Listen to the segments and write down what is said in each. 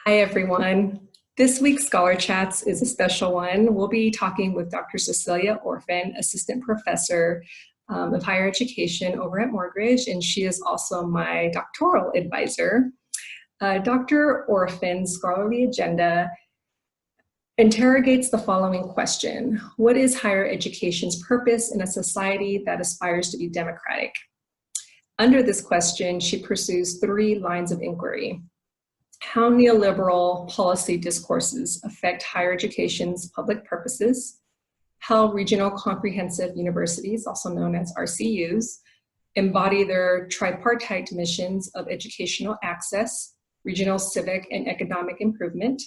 Hi, everyone. This week's Scholar Chats is a special one. We'll be talking with Dr. Cecilia Orphan, Assistant Professor of Higher Education over at Morgridge, and she is also my doctoral advisor. Dr. Orphan's scholarly agenda interrogates the following question: what is higher education's purpose in a society that aspires to be democratic? Under this question, she pursues three lines of inquiry: how neoliberal policy discourses affect higher education's public purposes, how regional comprehensive universities, also known as RCUs, embody their tripartite missions of educational access, regional civic and economic improvement,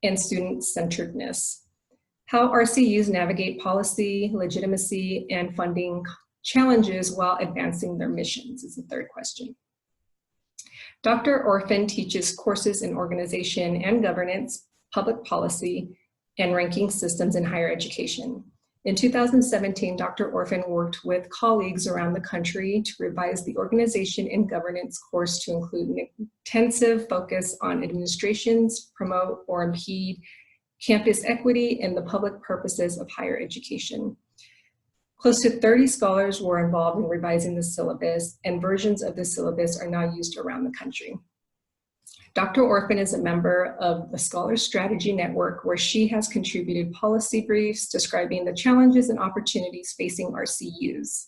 and student-centeredness, how RCUs navigate policy, legitimacy, and funding challenges while advancing their missions is the third question. Dr. Orphan teaches courses in organization and governance, public policy, and ranking systems in higher education. In 2017, Dr. Orphan worked with colleagues around the country to revise the organization and governance course to include an intensive focus on administrations, promote or impede campus equity, and the public purposes of higher education. Close to 30 scholars were involved in revising the syllabus, and versions of the syllabus are now used around the country. Dr. Orphan is a member of the Scholar Strategy Network, where she has contributed policy briefs describing the challenges and opportunities facing RCUs.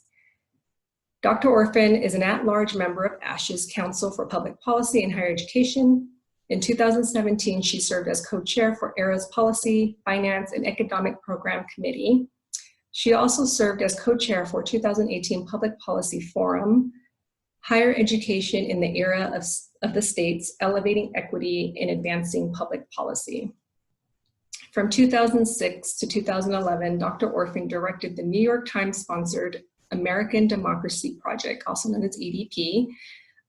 Dr. Orphan is an at-large member of ASH's Council for Public Policy and Higher Education. In 2017, she served as co-chair for ERA's Policy, Finance, and Economic Program Committee. She also served as co-chair for 2018 Public Policy Forum, Higher Education in the Era of the States, Elevating Equity and Advancing Public Policy. From 2006 to 2011, Dr. Orphan directed the New York Times-sponsored American Democracy Project, also known as ADP,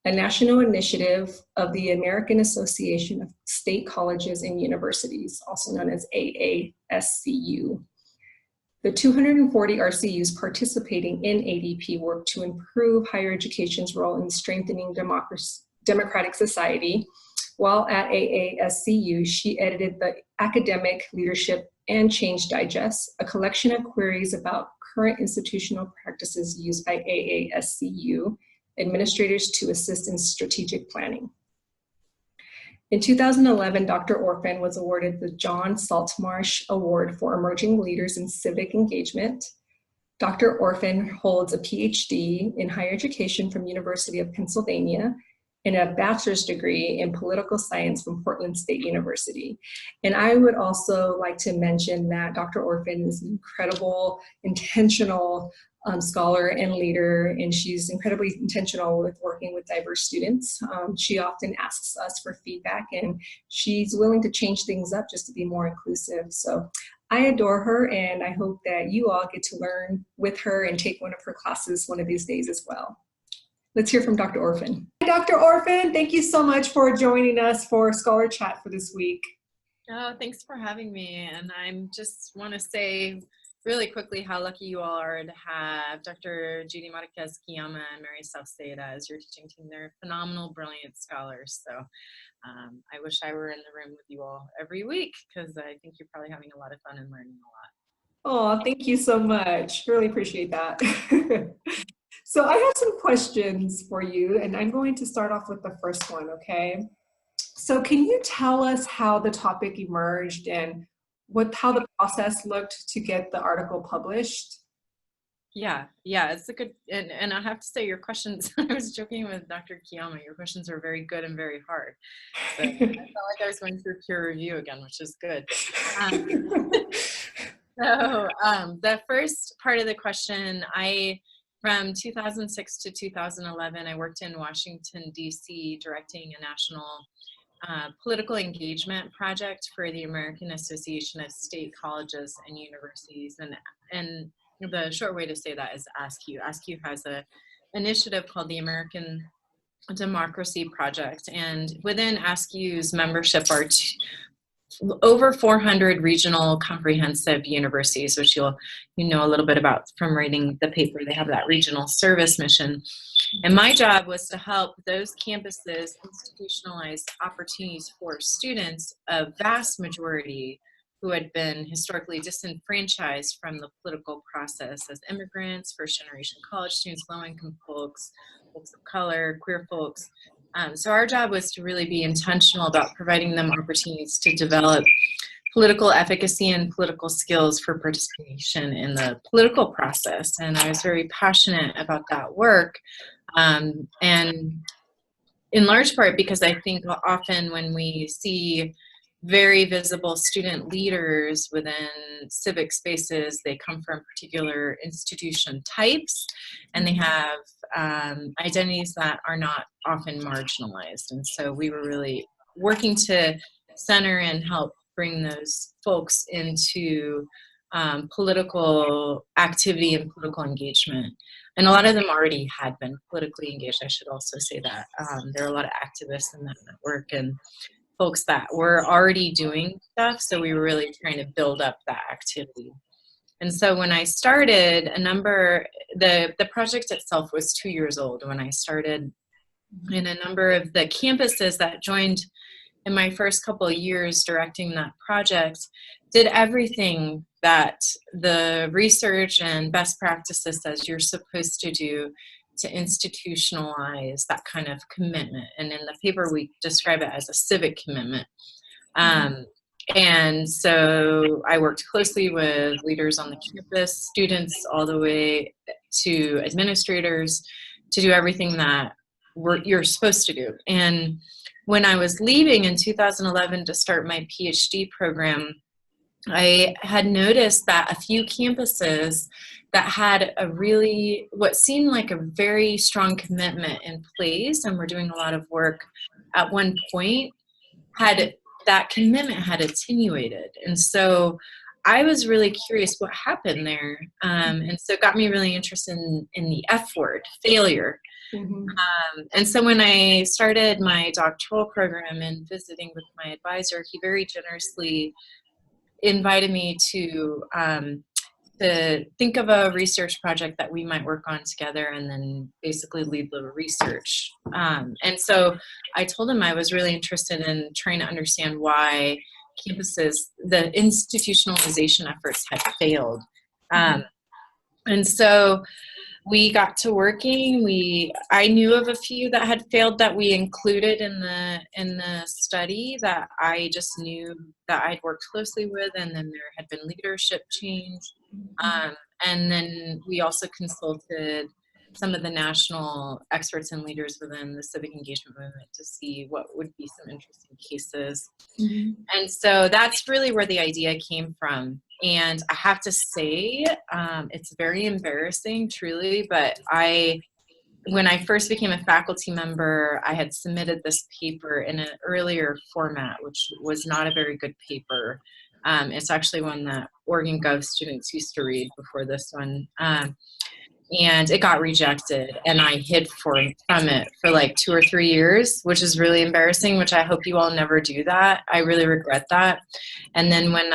a national initiative of the American Association of State Colleges and Universities, also known as AASCU. The 240 RCUs participating in ADP work to improve higher education's role in strengthening democratic society. While at AASCU, she edited the Academic Leadership and Change Digest, a collection of queries about current institutional practices used by AASCU administrators to assist in strategic planning. In 2011, Dr. Orphan was awarded the John Saltmarsh Award for Emerging Leaders in Civic Engagement. Dr. Orphan holds a PhD in higher education from University of Pennsylvania and a bachelor's degree in political science from Portland State University. And I would also like to mention that Dr. Orphan is an incredible, intentional scholar and leader, and she's incredibly intentional with working with diverse students. She often asks us for feedback, and she's willing to change things up just to be more inclusive. So I adore her, and I hope that you all get to learn with her and take one of her classes one of these days as well. Let's hear from Dr. Orphan. Hi, Dr. Orphan, thank you so much for joining us for Scholar Chat for this week. Oh, thanks for having me. And I just want to say really quickly how lucky you all are to have Dr. Judy Marquez Kiyama and Mary Salceda as your teaching team. They're phenomenal, brilliant scholars. So I wish I were in the room with you all every week, because I think you're probably having a lot of fun and learning a Oh, lot. thank you so much. Really appreciate that. So I have some questions for you, and I'm going to start off with the first one, okay? So can you tell us how the topic emerged and how the process looked to get the article published? Yeah, it's a good, and I have to say your questions, I was joking with Dr. Kiyama, your questions are very good and very hard. So I felt like I was going through peer review again, which is good. So the first part of the question, from 2006 to 2011, I worked in Washington, D.C., directing a national political engagement project for the American Association of State Colleges and Universities. And the short way to say that is ASCU. ASCU has an initiative called the American Democracy Project. And within ASCU's membership are over 400 regional comprehensive universities, which you know a little bit about from reading the paper. They have that regional service mission. And my job was to help those campuses institutionalize opportunities for students, a vast majority who had been historically disenfranchised from the political process as immigrants, first-generation college students, low-income folks, folks of color, queer folks. So our job was to really be intentional about providing them opportunities to develop political efficacy and political skills for participation in the political process. And I was very passionate about that work. And in large part because I think often when we see very visible student leaders within civic spaces, they come from particular institution types, and they have identities that are not often marginalized. And so we were really working to center and help bring those folks into political activity and political engagement. And a lot of them already had been politically engaged. I should also say that. There are a lot of activists in that network and folks that were already doing stuff. So we were really trying to build up that activity. And so when I started, the project itself was 2 years old when I started. And a number of the campuses that joined in my first couple of years directing that project did everything that the research and best practices says you're supposed to do to institutionalize that kind of commitment. And in the paper, we describe it as a civic commitment. And so I worked closely with leaders on the campus, students all the way to administrators, to do everything that you're supposed to do. And when I was leaving in 2011 to start my PhD program, I had noticed that a few campuses that had what seemed like a very strong commitment in place and were doing a lot of work at one point, that commitment had attenuated. And so I was really curious what happened there. And so it got me really interested in the F word, failure. Mm-hmm. And so when I started my doctoral program and visiting with my advisor, he very generously invited me to think of a research project that we might work on together and then basically lead the research. And so I told him I was really interested in trying to understand why campuses, the institutionalization efforts had failed. And so we got to working. I knew of a few that had failed that we included in the study that I just knew that I'd worked closely with, and then there had been leadership change. And then we also consulted some of the national experts and leaders within the civic engagement movement to see what would be some interesting cases. And so that's really where the idea came from. And I have to say, it's very embarrassing, truly, but when I first became a faculty member, I had submitted this paper in an earlier format, which was not a very good paper. It's actually one that Oregon Gov students used to read before this one. And it got rejected, and I hid from it for like 2 or 3 years, which is really embarrassing, which I hope you all never do that. I really regret that. And then when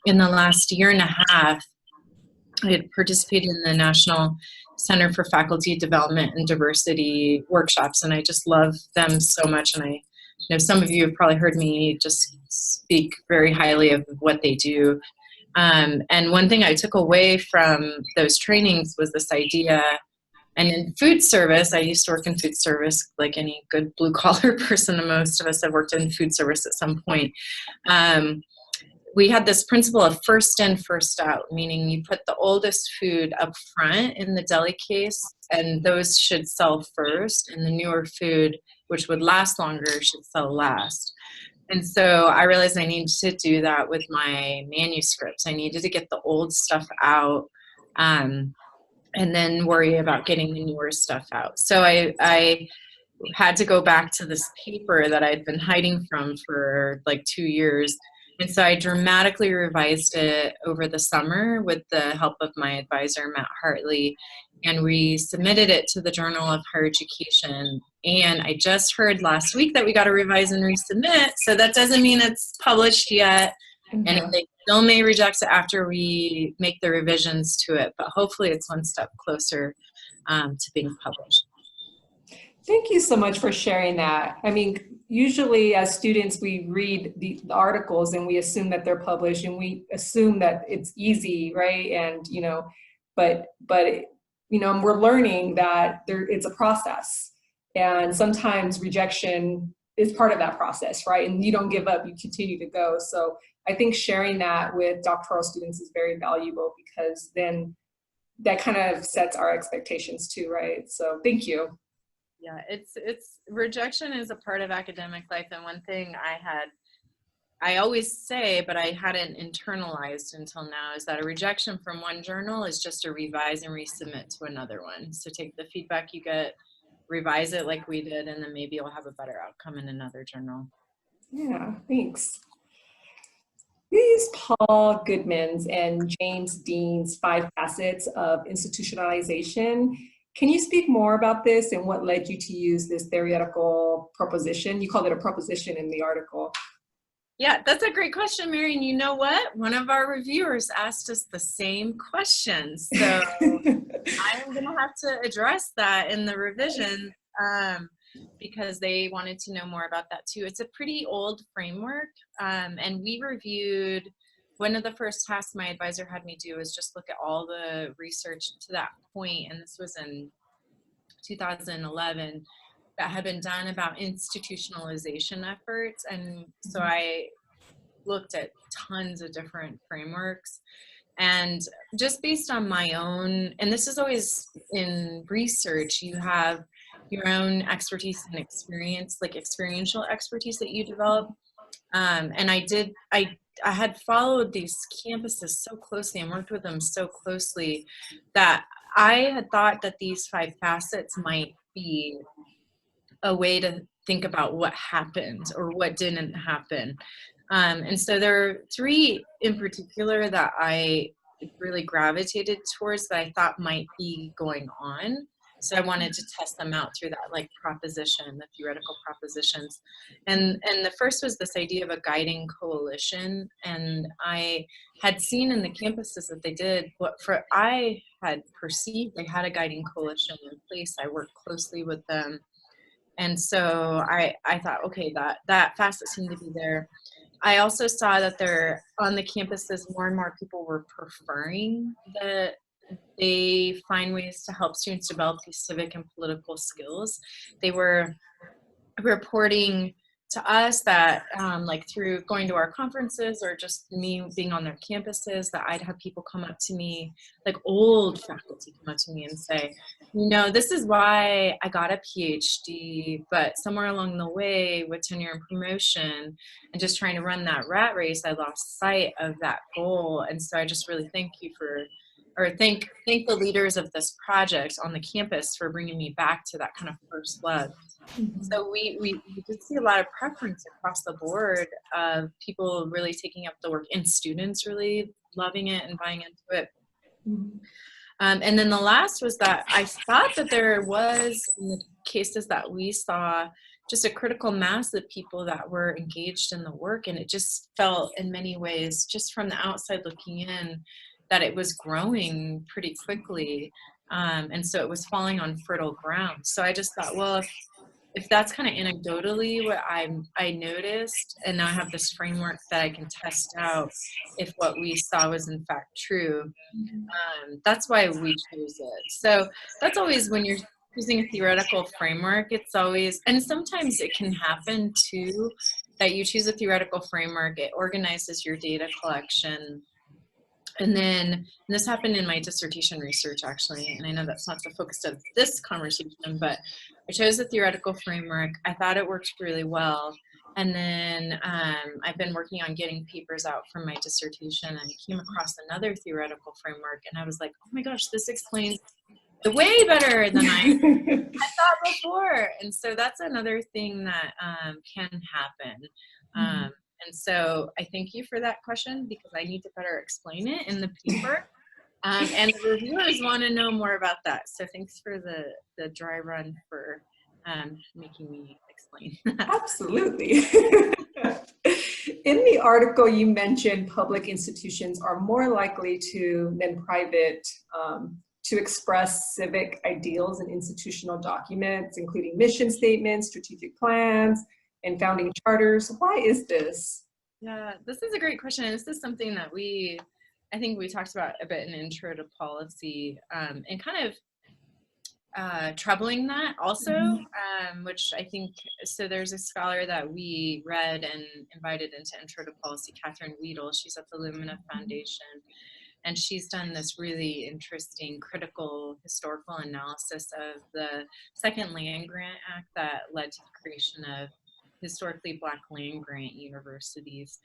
in the last year and a half, I had participated in the National Center for Faculty Development and Diversity workshops, and I just love them so much. And I know some of you have probably heard me just speak very highly of what they do. And one thing I took away from those trainings was this idea, and in food service, I used to work in food service like any good blue collar person, and most of us have worked in food service at some point. We had this principle of first in, first out, meaning you put the oldest food up front in the deli case, and those should sell first, and the newer food, which would last longer, should sell last. And so I realized I needed to do that with my manuscripts. I needed to get the old stuff out and then worry about getting the newer stuff out. So I had to go back to this paper that I'd been hiding from for like 2 years And so I dramatically revised it over the summer with the help of my advisor, Matt Hartley, and we submitted it to the Journal of Higher Education. And I just heard last week that we got to revise and resubmit. So that doesn't mean it's published yet. And they still may reject it after we make the revisions to it, but hopefully it's one step closer to being published. Thank you so much for sharing that. I mean, usually as students, we read the articles and we assume that they're published and we assume that it's easy, right? And, but we're learning that it's a process, and sometimes rejection is part of that process, right? And you don't give up, you continue to go. So I think sharing that with doctoral students is very valuable, because then that kind of sets our expectations too, right? So thank you. Yeah, it's rejection is a part of academic life, and one thing I always say, but I hadn't internalized until now, is that a rejection from one journal is just a revise and resubmit to another one. So take the feedback you get, revise it like we did, and then maybe you'll have a better outcome in another journal. Yeah, thanks. We use Paul Goodman's and James Dean's 5 facets of institutionalization. Can you speak more about this and what led you to use this theoretical proposition? You called it a proposition in the article. Yeah, that's a great question, Mary. And you know what? One of our reviewers asked us the same question. So I'm going to have to address that in the revision because they wanted to know more about that too. It's a pretty old framework. And we reviewed, one of the first tasks my advisor had me do was just look at all the research to that point. And this was in 2011. That had been done about institutionalization efforts. And so I looked at tons of different frameworks, and just based on my own, and this is always in research, you have your own expertise and experience, like experiential expertise that you develop. And I had followed these campuses so closely and worked with them so closely that I had thought that these 5 facets might be a way to think about what happened or what didn't happen. And so there are 3 in particular that I really gravitated towards that I thought might be going on. So I wanted to test them out through that like proposition, the theoretical propositions. And the first was this idea of a guiding coalition. And I had seen in the campuses that they did I had perceived they had a guiding coalition in place. I worked closely with them. And so I thought, okay, that facet seemed to be there. I also saw that there on the campuses, more and more people were preferring that they find ways to help students develop these civic and political skills. They were reporting to us that like through going to our conferences or just me being on their campuses, that I'd have people come up to me, like old faculty come up to me and say, this is why I got a PhD, but somewhere along the way with tenure and promotion and just trying to run that rat race, I lost sight of that goal. And so I just really thank the leaders of this project on the campus for bringing me back to that kind of first love. So we did see a lot of preference across the board of people really taking up the work and students really loving it and buying into it. And then the last was that I thought that there was, in the cases that we saw, just a critical mass of people that were engaged in the work. And it just felt in many ways, just from the outside looking in, that it was growing pretty quickly. And so it was falling on fertile ground. So I just thought, well, if that's kind of anecdotally what I noticed, and now I have this framework that I can test out if what we saw was in fact true, that's why we chose it. So that's always when you're using a theoretical framework, it's always, and sometimes it can happen too, that you choose a theoretical framework, it organizes your data collection. And this happened in my dissertation research, actually, and I know that's not the focus of this conversation, but I chose a theoretical framework. I thought it worked really well. And then I've been working on getting papers out from my dissertation, and I came across another theoretical framework, and I was like, oh my gosh, this explains it way better than I thought before. And so that's another thing that can happen. And so I thank you for that question because I need to better explain it in the paper. And the reviewers want to know more about that. So thanks for the dry run for making me explain. Absolutely. In the article, you mentioned public institutions are more likely than private to express civic ideals in institutional documents, including mission statements, strategic plans, and founding charters. Why is this? Yeah, this is a great question. This is something that I think we talked about a bit in Intro to Policy, and kind of troubling that also, which I think, so there's a scholar that we read and invited into Intro to Policy, Catherine Weedle. She's at the Lumina Foundation, and she's done this really interesting critical historical analysis of the second land grant act that led to the creation of historically Black land grant universities.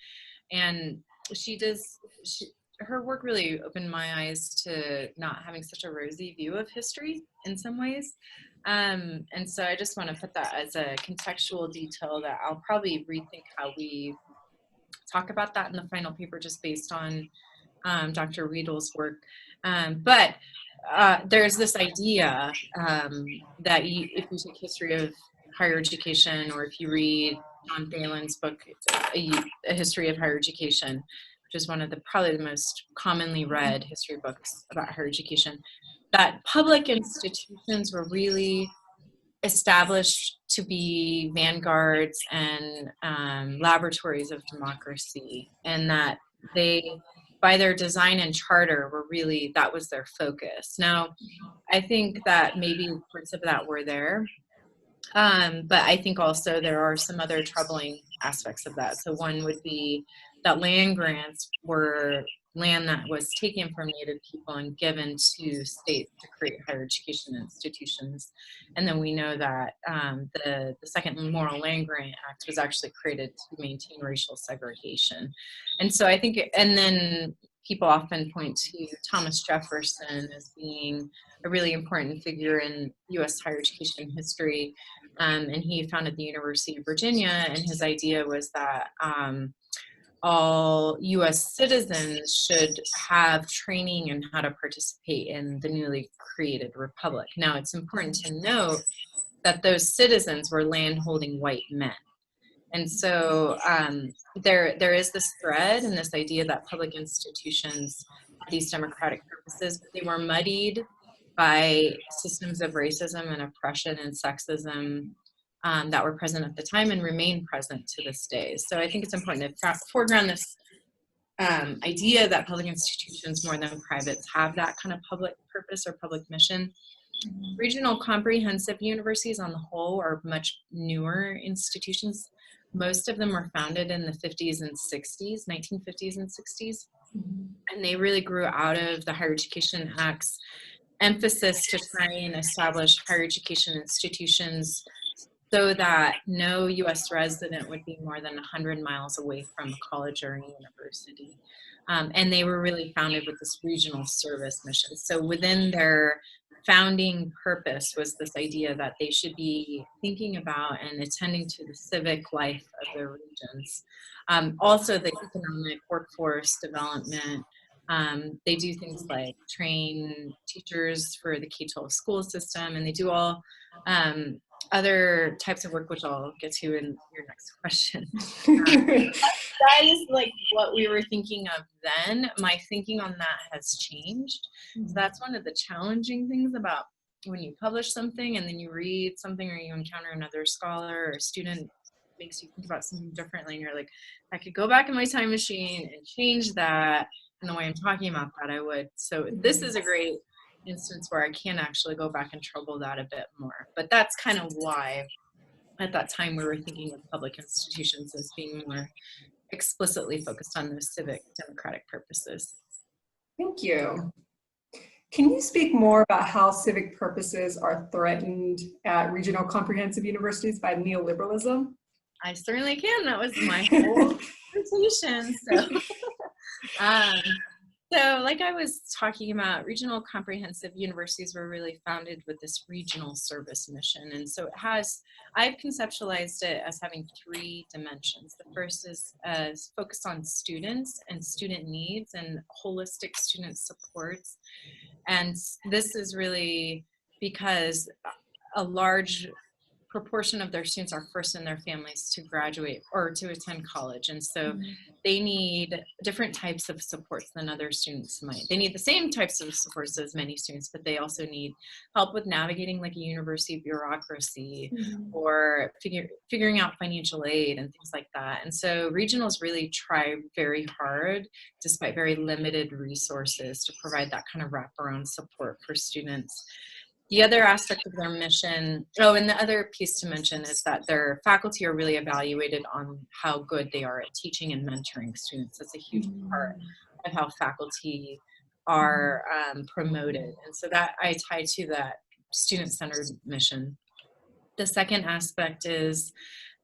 And her work really opened my eyes to not having such a rosy view of history in some ways. And so I just want to put that as a contextual detail that I'll probably rethink how we talk about that in the final paper just based on Dr. Weedle's work. But there's this idea that if you take history of higher education, or if you read John Thalen's book, A History of Higher Education, which is one of probably the most commonly read history books about higher education, that public institutions were really established to be vanguards and laboratories of democracy, and that they, by their design and charter, that was their focus. Now, I think that maybe parts of that were there, but I think also there are some other troubling aspects of that. So one would be that land grants were land that was taken from Native people and given to states to create higher education institutions. And then we know that the Second Moral Land Grant Act was actually created to maintain racial segregation. And so I think, and then people often point to Thomas Jefferson as being a really important figure in U.S. higher education history. And he founded the University of Virginia, and his idea was that all U.S. citizens should have training in how to participate in the newly created republic. Now, it's important to note that those citizens were land-holding white men. And so there is this thread and this idea that public institutions have these democratic purposes, but they were muddied by systems of racism and oppression and sexism that were present at the time and remain present to this day. So I think it's important to foreground this idea that public institutions more than privates have that kind of public purpose or public mission. Regional comprehensive universities on the whole are much newer institutions. Most of them were founded in the 50s and 60s, 1950s and 60s. And they really grew out of the Higher Education Act's emphasis to try and establish higher education institutions so that no U.S. resident would be more than 100 miles away from a college or a university. And they were really founded with this regional service mission. So within their founding purpose was this idea that they should be thinking about and attending to the civic life of their regions. Also the economic workforce development. They do things like train teachers for the K-12 school system, and they do all other types of work, which I'll get to in your next question. That is like what we were thinking of then. My thinking on that has changed. So that's one of the challenging things about when you publish something and then you read something or you encounter another scholar or student makes you think about something differently, and you're like, I could go back in my time machine and change that, and the way I'm talking about that I would. So this is a great instance where I can actually go back and trouble that a bit more. But that's kind of why at that time we were thinking of public institutions as being more explicitly focused on those civic democratic purposes. Thank you. Can you speak more about how civic purposes are threatened at regional comprehensive universities by neoliberalism? I certainly can. That was my whole presentation. So, So, like I was talking about, regional comprehensive universities were really founded with this regional service mission. And so I've conceptualized it as having three dimensions. The first is focused on students and student needs and holistic student supports. And this is really because a large proportion of their students are first in their families to graduate or to attend college. And so they need different types of supports than other students might. They need the same types of supports as many students, but they also need help with navigating like a university bureaucracy or figuring out financial aid and things like that. And so regionals really try very hard, despite very limited resources, to provide that kind of wraparound support for students. The other aspect of their mission, and the other piece to mention is that their faculty are really evaluated on how good they are at teaching and mentoring students. That's a huge part of how faculty are promoted. And so that I tie to that student-centered mission. The second aspect is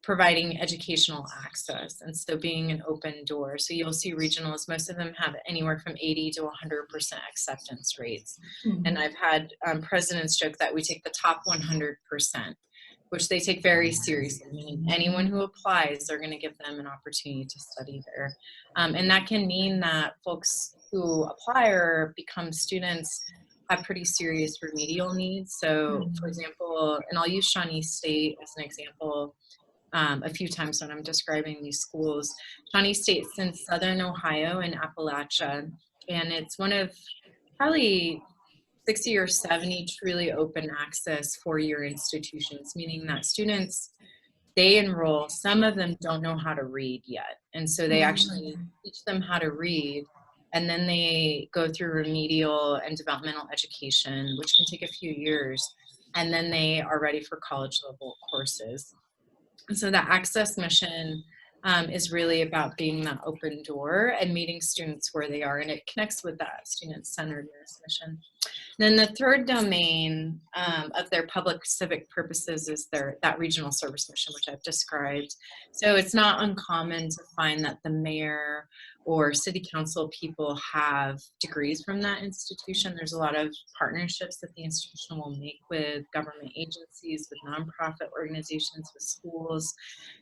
providing educational access, and so being an open door. So you'll see regionals, most of them have anywhere from 80 to 100% acceptance rates. And I've had presidents joke that we take the top 100%, which they take very seriously, meaning anyone who applies, they're going to give them an opportunity to study there. And that can mean that folks who apply or become students have pretty serious remedial needs. So for example, and I'll use Shawnee State as an example, a few times when I'm describing these schools. Shawnee State's in Southern Ohio in Appalachia, and it's one of probably 60 or 70 truly open access four-year institutions, meaning that students, they enroll, some of them don't know how to read yet. And so they actually teach them how to read, and then they go through remedial and developmental education, which can take a few years, and then they are ready for college level courses. And so the access mission is really about being that open door and meeting students where they are, and it connects with that student-centeredness mission. Then the third domain of their public civic purposes is that regional service mission, which I've described. So it's not uncommon to find that the mayor or city council people have degrees from that institution. There's a lot of partnerships that the institution will make with government agencies, with nonprofit organizations, with schools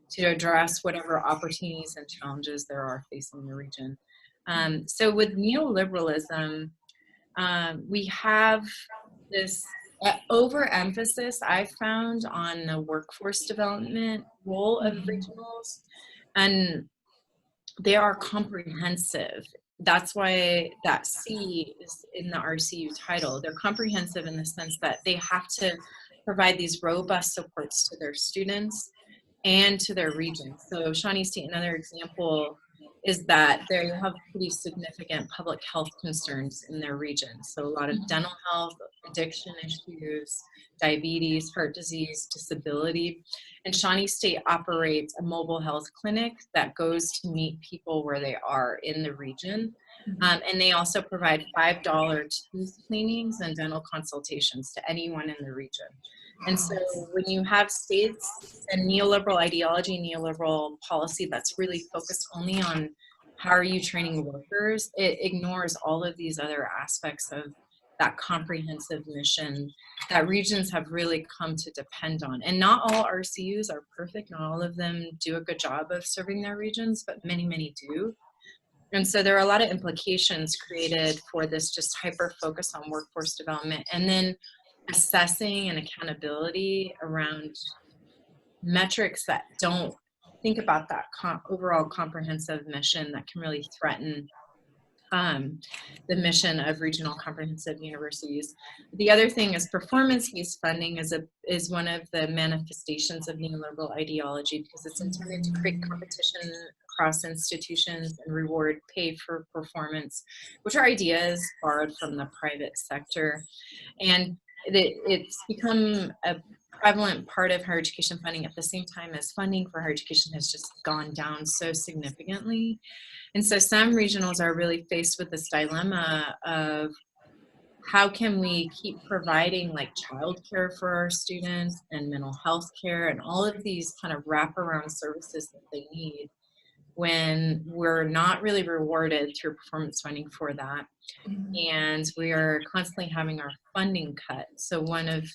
to address whatever opportunities and challenges there are facing the region. So with neoliberalism, we have this overemphasis I've found on the workforce development role of regionals, and they are comprehensive. That's why that C is in the RCU title. They're comprehensive in the sense that they have to provide these robust supports to their students and to their region. So Shawnee State, another example, is that they have pretty significant public health concerns in their region. So a lot of dental health, addiction issues, diabetes, heart disease, disability. And Shawnee State operates a mobile health clinic that goes to meet people where they are in the region. And they also provide $5 tooth cleanings and dental consultations to anyone in the region. And so when you have states and neoliberal ideology, neoliberal policy that's really focused only on how are you training workers, it ignores all of these other aspects of that comprehensive mission that regions have really come to depend on. And not all RCUs are perfect. Not all of them do a good job of serving their regions, but many, many do. And so there are a lot of implications created for this just hyper focus on workforce development, and then assessing and accountability around metrics that don't think about that overall comprehensive mission that can really threaten the mission of regional comprehensive universities. The other thing is performance-based funding is one of the manifestations of neoliberal ideology, because it's intended to create competition across institutions and reward pay for performance, which are ideas borrowed from the private sector. And it's become a prevalent part of higher education funding at the same time as funding for higher education has just gone down so significantly. And so some regionals are really faced with this dilemma of how can we keep providing like childcare for our students and mental health care and all of these kind of wraparound services that they need, when we're not really rewarded through performance funding for that. And we are constantly having our funding cut. So one of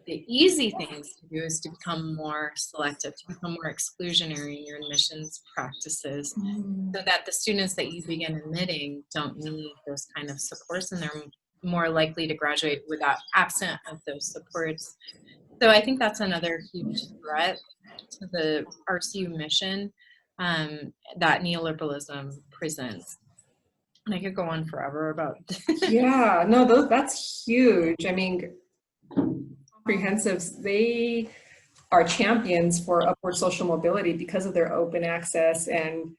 the easy things to do is to become more selective, to become more exclusionary in your admissions practices, so that the students that you begin admitting don't need those kind of supports, and they're more likely to graduate without absent of those supports. So I think that's another huge threat to the RCU mission that neoliberalism presents. And I could go on forever about Yeah, no, that's huge. I mean, comprehensives, they are champions for upward social mobility because of their open access, and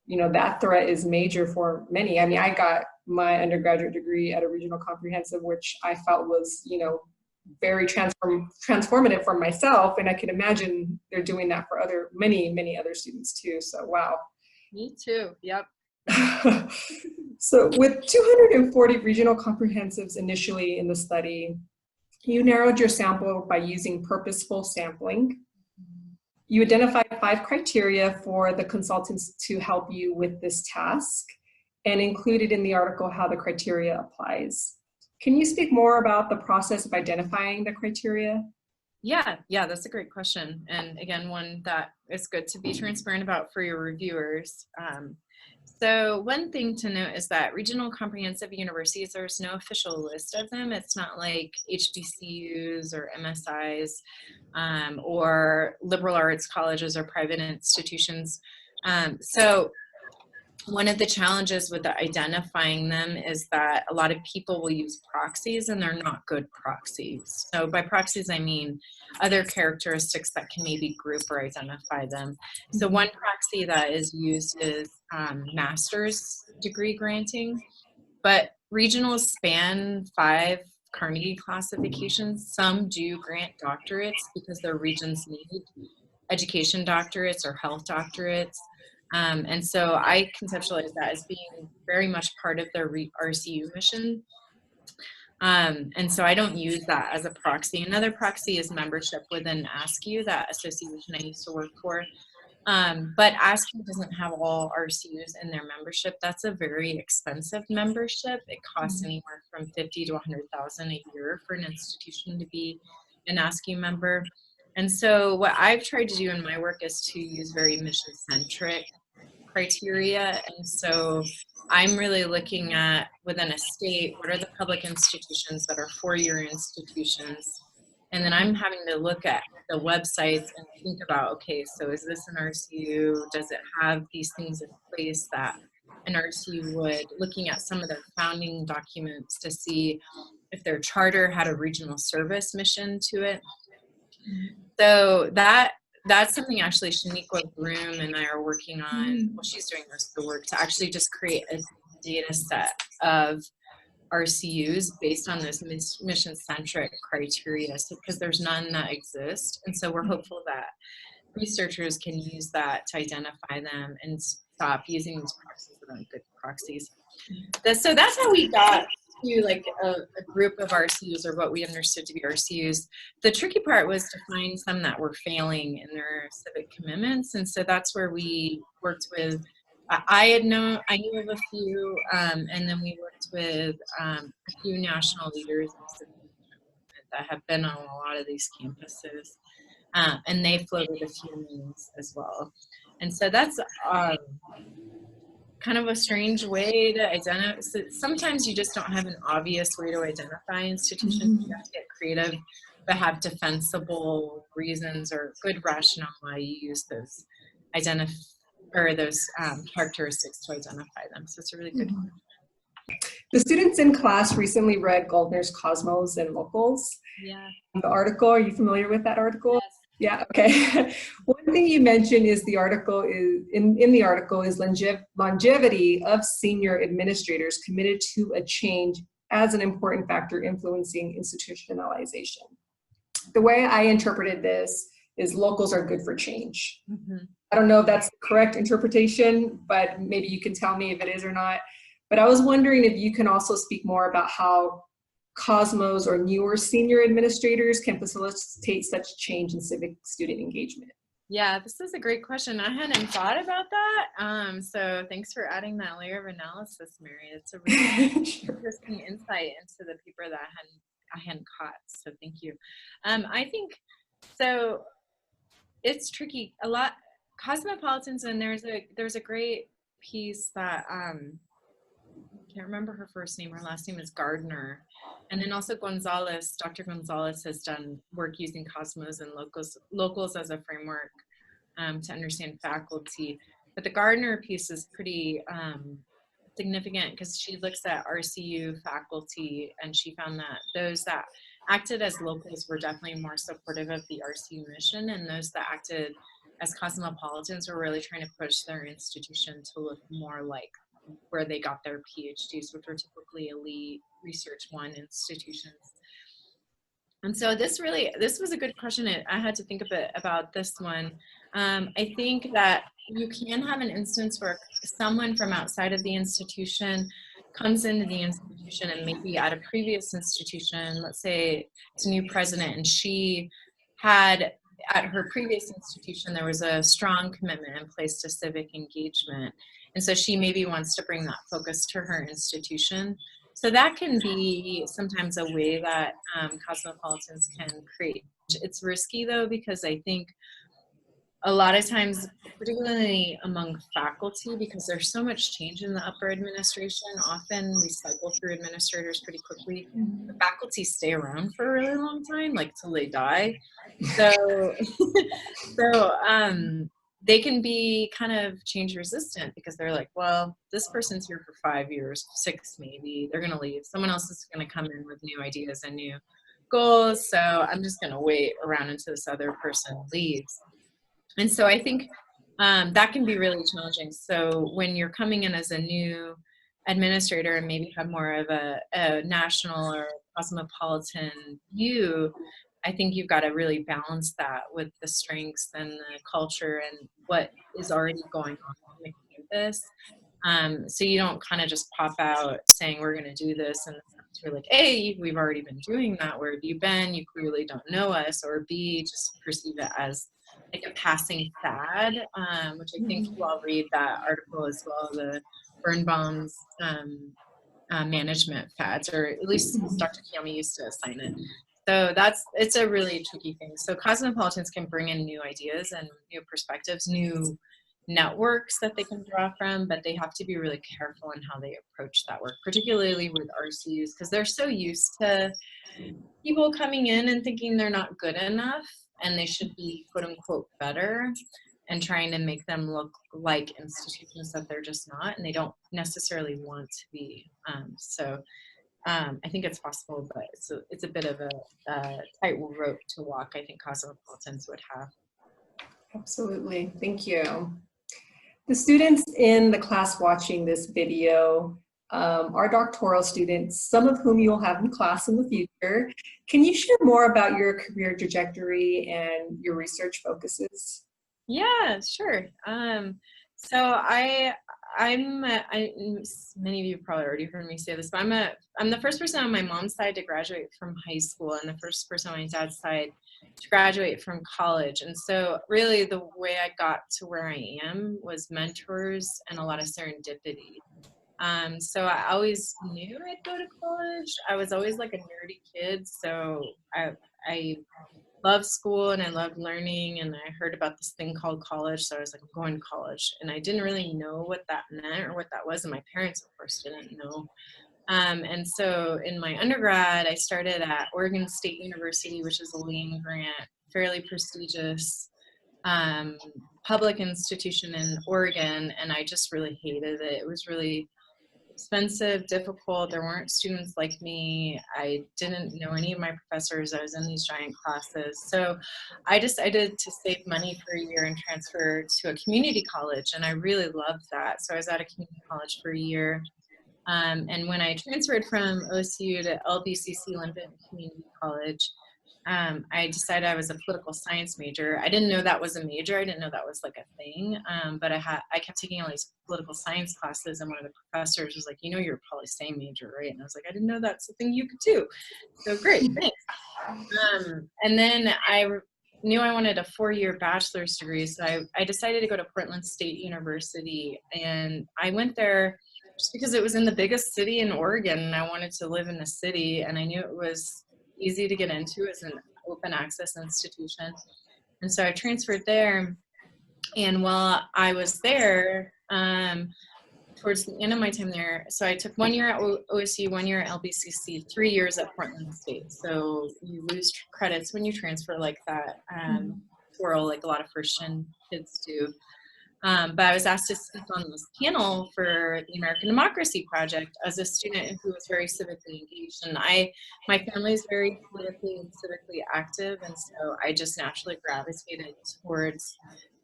that threat is major for many. I mean, I got my undergraduate degree at a regional comprehensive, which I felt was very transformative for myself, and I can imagine they're doing that for many other students too. So wow. Me too. Yep. So with 240 regional comprehensives initially in the study, you narrowed your sample by using purposeful sampling. You identified 5 criteria for the consultants to help you with this task, and included in the article how the criteria applies. Can you speak more about the process of identifying the criteria? Yeah, that's a great question. And again, one that is good to be transparent about for your reviewers. So one thing to note is that regional comprehensive universities, there's no official list of them. It's not like HBCUs or MSIs or liberal arts colleges or private institutions. So one of the challenges with identifying them is that a lot of people will use proxies, and they're not good proxies. So by proxies, I mean other characteristics that can maybe group or identify them. So one proxy that is used is master's degree granting, but regionals span 5 Carnegie classifications. Some do grant doctorates because their regions need education doctorates or health doctorates. And so I conceptualize that as being very much part of their RCU mission. And so I don't use that as a proxy. Another proxy is membership within ASCU, that association I used to work for. But ASCU doesn't have all RCUs in their membership. That's a very expensive membership. It costs anywhere from $50,000 to $100,000 a year for an institution to be an ASCU member. And so what I've tried to do in my work is to use very mission-centric criteria. And so I'm really looking at, within a state, what are the public institutions that are 4-year institutions? And then I'm having to look at the websites and think about, okay, so is this an RCU? Does it have these things in place that an RCU would? Looking at some of their founding documents to see if their charter had a regional service mission to it. So that's something actually Shaniqua Broom and I are working on. Well, she's doing most of the work to actually just create a data set of RCUs based on those mission-centric criteria, because there's none that exist. And so we're hopeful that researchers can use that to identify them and stop using these proxies that aren't good proxies. So that's how we got to like a group of RCUs, or what we understood to be RCUs. The tricky part was to find some that were failing in their civic commitments, and so that's where we worked with. I knew of a few, and then we worked with a few national leaders that have been on a lot of these campuses, and they floated a few names as well. And so that's kind of a strange way to identify. So sometimes you just don't have an obvious way to identify institutions. You have to get creative, but have defensible reasons or good rationale why you use those characteristics to identify them. So it's a really good question. The students in class recently read Goldner's Cosmos and Locals. Yeah. The article, are you familiar with that article? Yes. Yeah, okay. One thing you mentioned is the article is, in the article is longevity of senior administrators committed to a change as an important factor influencing institutionalization. The way I interpreted this is locals are good for change. I don't know if that's the correct interpretation, but maybe you can tell me if it is or not. But I was wondering if you can also speak more about how Cosmos or newer senior administrators can facilitate such change in civic student engagement. Yeah, this is a great question. I hadn't thought about that. So thanks for adding that layer of analysis, Mary. It's a really Sure. interesting insight into the paper that I hadn't caught. So thank you. I think so. It's tricky. A lot cosmopolitans, and there's a great piece that can't remember her first name. Her last name is Gardner. And then also Gonzalez, Dr. Gonzalez has done work using Cosmos and locals as a framework to understand faculty. But the Gardner piece is pretty significant because she looks at RCU faculty, and she found that those that acted as locals were definitely more supportive of the RCU mission, and those that acted as cosmopolitans were really trying to push their institution to look more like where they got their PhDs, which were typically elite research one institutions. And so this was a good question. I had to think a bit about this one. I think that you can have an instance where someone from outside of the institution comes into the institution, and maybe at a previous institution, let's say it's a new president, and she had at her previous institution, there was a strong commitment in place to civic engagement. And so she maybe wants to bring that focus to her institution. So that can be sometimes a way that cosmopolitans can create. It's risky though, because I think a lot of times, particularly among faculty, because there's so much change in the upper administration, often we cycle through administrators pretty quickly. The faculty stay around for a really long time, like till they die. So, so they can be kind of change resistant because they're like, well, this person's here for 5 years, 6 maybe, they're gonna leave. Someone else is gonna come in with new ideas and new goals. So I'm just gonna wait around until this other person leaves. And so I think that can be really challenging. So when you're coming in as a new administrator and maybe have more of a national or cosmopolitan view, I think you've got to really balance that with the strengths and the culture and what is already going on the campus. So you don't kind of just pop out saying we're going to do this, and you're like, A, we've already been doing that. Where have you been? You clearly don't know us. Or B, just perceive it as like a passing fad, which I think you all read that article as well, the Birnbaum's management fads, or at least Dr. Kiyami used to assign it. So it's a really tricky thing. So cosmopolitans can bring in new ideas and new perspectives, new networks that they can draw from, but they have to be really careful in how they approach that work, particularly with RCUs, because they're so used to people coming in and thinking they're not good enough and they should be quote unquote better, and trying to make them look like institutions that they're just not, and they don't necessarily want to be. I think it's possible, but it's a bit of a tight rope to walk. I think cosmopolitans would have. Absolutely. Thank you. The students in the class watching this video are doctoral students, some of whom you'll have in class in the future. Can you share more about your career trajectory and your research focuses? Yeah, sure. So many of you probably already heard me say this, but I'm the first person on my mom's side to graduate from high school, and the first person on my dad's side to graduate from college. And so really the way I got to where I am was mentors and a lot of serendipity. So I always knew I'd go to college. I was always like a nerdy kid, so I loved school and I loved learning, and I heard about this thing called college, so I was like, I'm going to college. And I didn't really know what that meant or what that was, and my parents of course didn't know. And so in my undergrad, I started at Oregon State University, which is a land grant, fairly prestigious public institution in Oregon, and I just really hated it. It was really expensive, difficult. There weren't students like me. I didn't know any of my professors. I was in these giant classes. So I decided to save money for a year and transfer to a community college. And I really loved that. So I was at a community college for a year. And when I transferred from OSU to LBCC, Linden Community College, I decided I was a political science major. I didn't know that was a major. I didn't know that was like a thing. But I kept taking all these political science classes, and one of the professors was like, you know, you're a poli-sci major, right? And I was like, I didn't know that's a thing you could do. So great, thanks. And then I knew I wanted a 4-year bachelor's degree, so I decided to go to Portland State University, and I went there just because it was in the biggest city in Oregon, and I wanted to live in the city, and I knew it was easy to get into as an open access institution. And so I transferred there, and while I was there, towards the end of my time there, so I took 1 year at OSU, 1 year at LBCC, 3 years at Portland State. So you lose credits when you transfer like that, twirl, like a lot of first-gen kids do. But I was asked to speak on this panel for the American Democracy Project as a student who was very civically engaged. And my family is very politically and civically active, and so I just naturally gravitated towards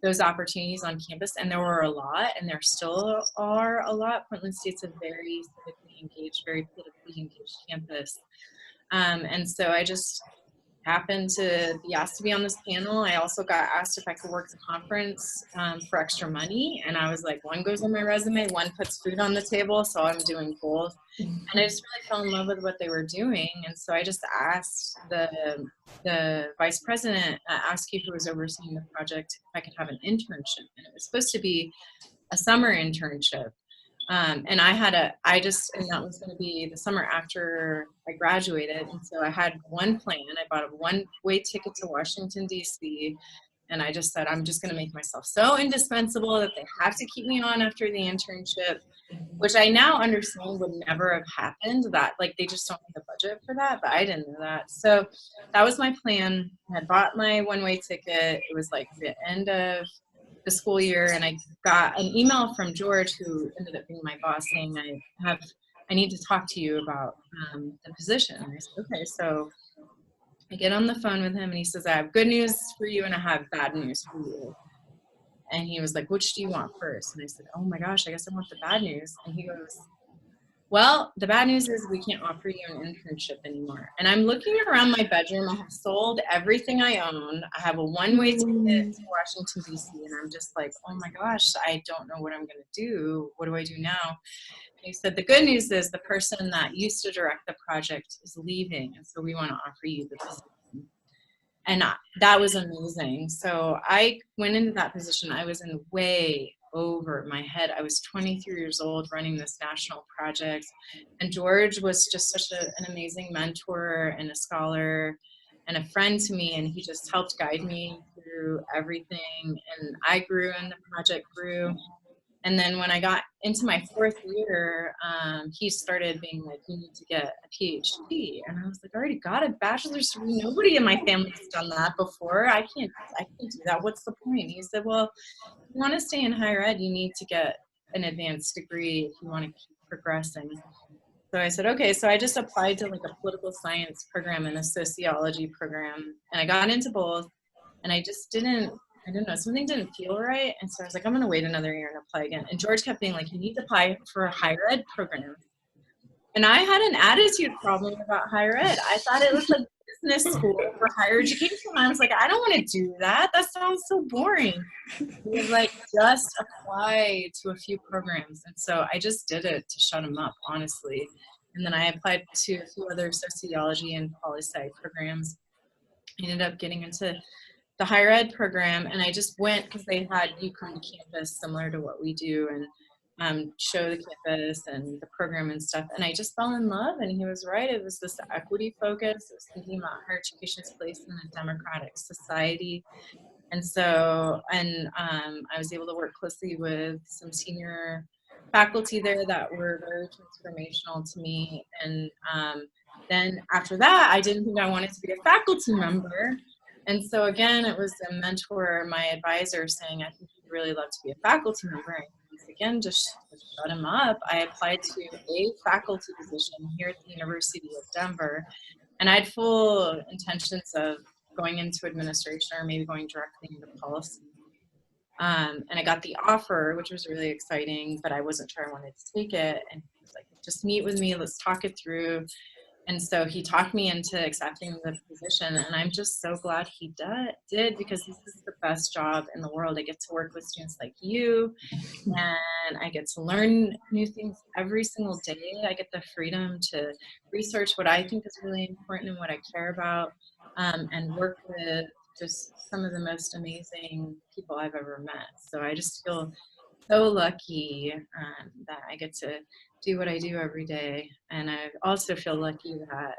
those opportunities on campus. And there were a lot, and there still are a lot. Portland State's a very civically engaged, very politically engaged campus. And so I just happened to be asked to be on this panel. I also got asked if I could work the conference for extra money. And I was like, one goes on my resume, one puts food on the table, so I'm doing both. And I just really fell in love with what they were doing. And so I just asked the vice president, Askew, who was overseeing the project, if I could have an internship. And it was supposed to be a summer internship. And and that was going to be the summer after I graduated. And so I had one plan. I bought a one-way ticket to Washington, D.C. And I just said, I'm just going to make myself so indispensable that they have to keep me on after the internship, which I now understand would never have happened. That, like, they just don't have the budget for that, but I didn't know that. So that was my plan. I had bought my one-way ticket. It was like the end of the school year, and I got an email from George, who ended up being my boss, saying I need to talk to you about the position. And I said, okay. So I get on the phone with him, and he says, I have good news for you and I have bad news for you. And he was like, which do you want first? And I said, oh my gosh, I guess I want the bad news. And he goes, well, the bad news is we can't offer you an internship anymore. And I'm looking around my bedroom. I have sold everything I own. I have a one-way ticket to Washington, D.C. And I'm just like, oh my gosh, I don't know what I'm going to do. What do I do now? And he said, the good news is the person that used to direct the project is leaving. And so we want to offer you the position. And that was amazing. So I went into that position. I was in way over my head. I was 23 years old running this national project. And George was just such an amazing mentor and a scholar and a friend to me. And he just helped guide me through everything. And I grew and the project grew. And then when I got into my 4th year, he started being like, you need to get a PhD. And I was like, I already got a bachelor's degree. Nobody in my family has done that before. I can't do that. What's the point? He said, well, if you want to stay in higher ed, you need to get an advanced degree if you want to keep progressing. So I said, okay. So I just applied to like a political science program and a sociology program. And I got into both. And I don't know, something didn't feel right. And so I was like, I'm going to wait another year and apply again. And George kept being like, you need to apply for a higher ed program. And I had an attitude problem about higher ed. I thought it was like business school for higher education. I was like, I don't want to do that. That sounds so boring. He was like, just apply to a few programs. And so I just did it to shut him up, honestly. And then I applied to a few other sociology and poli-sci programs. I ended up getting into the higher ed program, and I just went because they had you come to campus similar to what we do and show the campus and the program and stuff. And I just fell in love, and he was right. It was this equity focus. It was thinking about higher education's place in a democratic society. And so, I was able to work closely with some senior faculty there that were very transformational to me. And then after that, I didn't think I wanted to be a faculty member. And so again, it was a mentor, my advisor, saying, I think you'd really love to be a faculty member. And again, just shut him up. I applied to a faculty position here at the University of Denver. And I had full intentions of going into administration or maybe going directly into policy. And I got the offer, which was really exciting, but I wasn't sure I wanted to take it. And he was like, just meet with me, let's talk it through. And so he talked me into accepting the position, and I'm just so glad he did, because this is the best job in the world. I get to work with students like you, and I get to learn new things every single day. I get the freedom to research what I think is really important and what I care about, and work with just some of the most amazing people I've ever met. So I just feel so lucky that I get to do what I do every day. And I also feel lucky that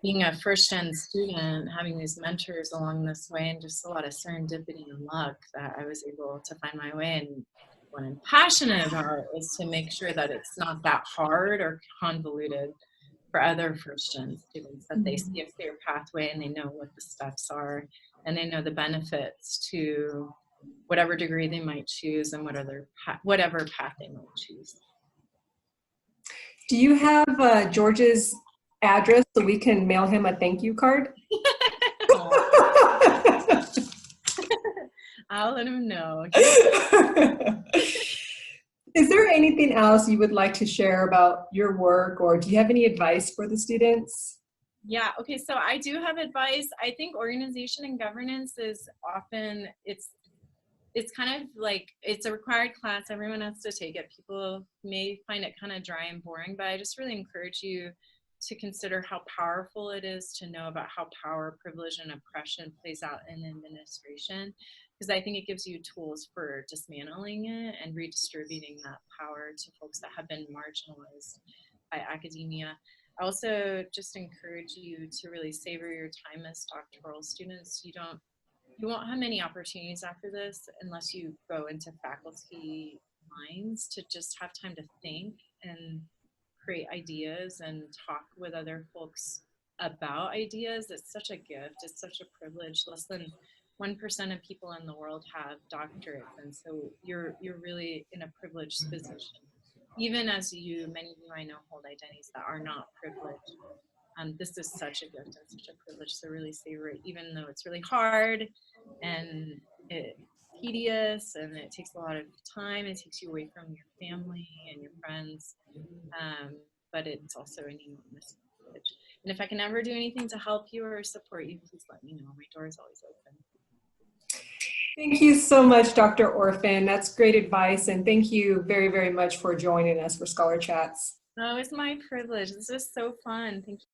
being a first-gen student, having these mentors along this way, and just a lot of serendipity and luck that I was able to find my way. And what I'm passionate about is to make sure that it's not that hard or convoluted for other first-gen students, that they see a clear pathway and they know what the steps are, and they know the benefits to whatever degree they might choose and whatever path they might choose. Do you have George's address so we can mail him a thank you card? I'll let him know. Is there anything else you would like to share about your work, or do you have any advice for the students? Yeah, okay, so I do have advice. I think organization and governance is often, it's kind of like, it's a required class. Everyone has to take it. People may find it kind of dry and boring, but I just really encourage you to consider how powerful it is to know about how power, privilege, and oppression plays out in administration, because I think it gives you tools for dismantling it and redistributing that power to folks that have been marginalized by academia. I also just encourage you to really savor your time as doctoral students. You won't have many opportunities after this unless you go into faculty minds to just have time to think and create ideas and talk with other folks about ideas. It's such a gift. It's such a privilege. Less than 1% of people in the world have doctorates, and so you're really in a privileged position. Even as many of you I know hold identities that are not privileged. This is such a gift and such a privilege to really savor it, even though it's really hard and it's tedious and it takes a lot of time. It takes you away from your family and your friends, but it's also an enormous privilege. And if I can ever do anything to help you or support you, please let me know. My door is always open. Thank you so much, Dr. Orphan. That's great advice, and thank you very, very much for joining us for Scholar Chats. Oh, it's my privilege. This is so fun. Thank you.